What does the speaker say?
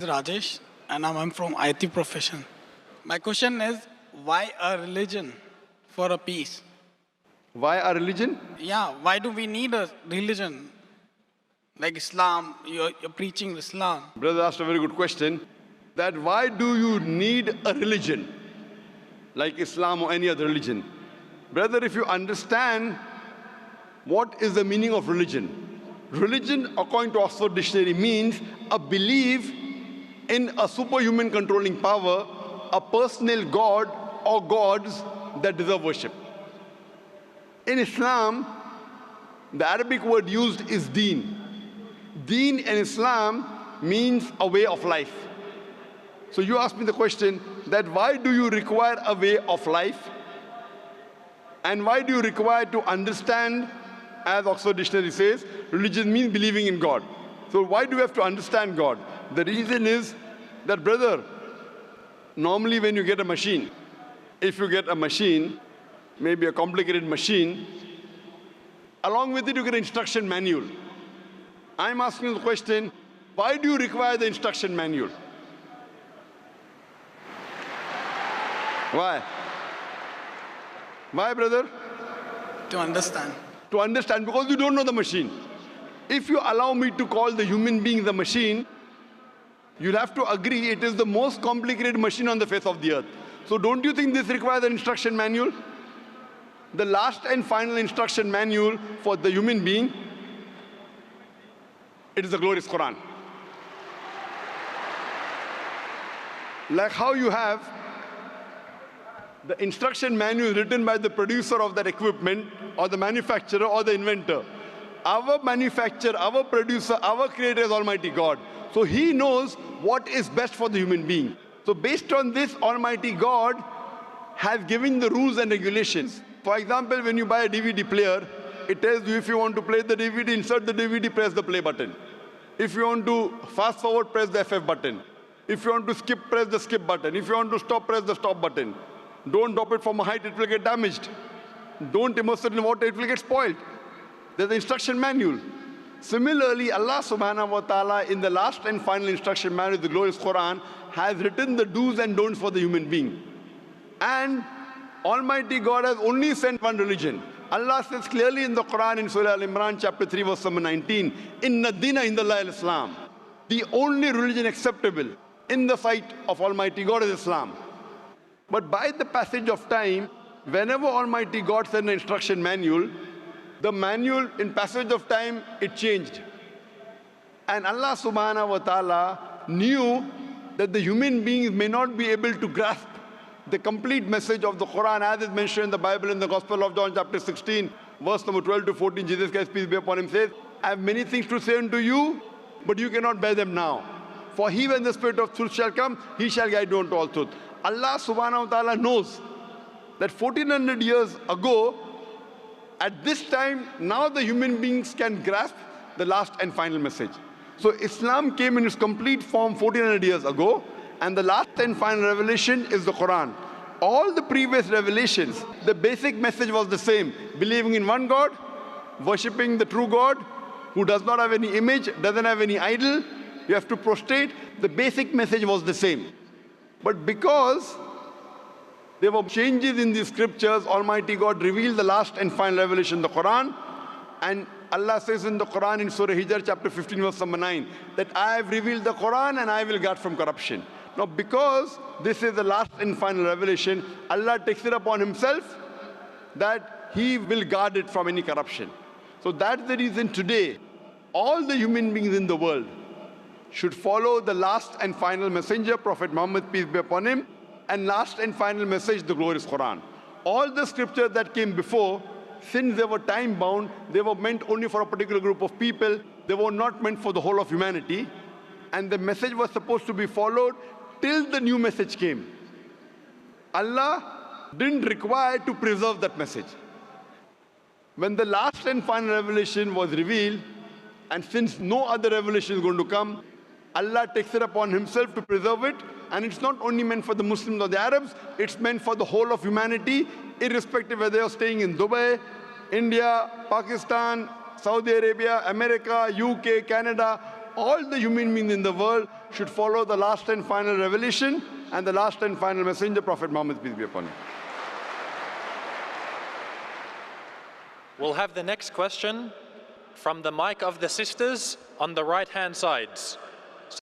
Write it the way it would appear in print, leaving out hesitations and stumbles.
Rajesh, and I'm from IT profession. My question is, why a religion for a peace? Why a religion? Yeah, why do we need a religion like Islam? You're preaching Islam. Brother asked a very good question. That why do you need a religion like Islam or any other religion? Brother, if you understand what is the meaning of religion, religion, according to Oxford Dictionary, means a belief in a superhuman controlling power, a personal god or gods that deserve worship. In Islam, the Arabic word used is deen. Deen in Islam means a way of life. So you ask me the question that why do you require a way of life? And why do you require to understand, as Oxford Dictionary says, religion means believing in God. So why do we have to understand God? The reason is that, brother, normally when you get a machine, if you get a machine, maybe a complicated machine, along with it you get an instruction manual. I'm asking the question, why do you require the instruction manual? Why? Why, brother? To understand. To understand, because you don't know the machine. If you allow me to call the human being the machine, you'll have to agree it is the most complicated machine on the face of the earth. So don't you think this requires an instruction manual? The last and final instruction manual for the human being, it is the glorious Quran. Like how you have the instruction manual written by the producer of that equipment, or the manufacturer, or the inventor. Our manufacturer, our producer, our creator is Almighty God. So He knows what is best for the human being. So based on this, Almighty God has given the rules and regulations. For example, when you buy a DVD player, it tells you if you want to play the DVD, insert the DVD, press the play button. If you want to fast forward, press the FF button. If you want to skip, press the skip button. If you want to stop, press the stop button. Don't drop it from a height, it will get damaged. Don't immerse it in water, it will get spoiled. There's the instruction manual. Similarly, Allah subhanahu wa ta'ala, in the last and final instruction manual, the glorious Quran, has written the do's and don'ts for the human being. And Almighty God has only sent one religion. Allah says clearly in the Quran, in Surah Al-Imran, chapter 3, verse number 19, Inna dina indallahi al-Islam. The only religion acceptable in the sight of Almighty God is Islam. But by the passage of time, whenever Almighty God sent an instruction manual, the manual in passage of time, it changed. And Allah subhanahu wa ta'ala knew that the human beings may not be able to grasp the complete message of the Quran as is mentioned in the Bible in the Gospel of John chapter 16, verse number 12 to 14. Jesus Christ, peace be upon him, says, I have many things to say unto you, but you cannot bear them now. For he, when the Spirit of truth shall come, he shall guide you unto all truth. Allah subhanahu wa ta'ala knows that 1400 years ago, at this time, now the human beings can grasp the last and final message. So Islam came in its complete form 1400 years ago, and the last and final revelation is the Quran. All the previous revelations, the basic message was the same: believing in one God, worshipping the true God, who does not have any image, doesn't have any idol, you have to prostrate. The basic message was the same. But because there were changes in the scriptures, Almighty God revealed the last and final revelation, the Quran. And Allah says in the Quran, in Surah Hijr, chapter 15, verse number 9, that I have revealed the Quran and I will guard from corruption. Now, because this is the last and final revelation, Allah takes it upon Himself that He will guard it from any corruption. So that's the reason today, all the human beings in the world should follow the last and final messenger, Prophet Muhammad, peace be upon him, and last and final message, the glorious Quran. All the scriptures that came before, since they were time-bound, they were meant only for a particular group of people. They were not meant for the whole of humanity. And the message was supposed to be followed till the new message came. Allah didn't require to preserve that message. When the last and final revelation was revealed, and since no other revelation is going to come, Allah takes it upon Himself to preserve it. And it's not only meant for the Muslims or the Arabs, it's meant for the whole of humanity, irrespective whether you're staying in Dubai, India, Pakistan, Saudi Arabia, America, UK, Canada, all the human beings in the world should follow the last and final revelation and the last and final messenger, Prophet Muhammad, peace be upon him. We'll have the next question from the mic of the sisters on the right-hand sides.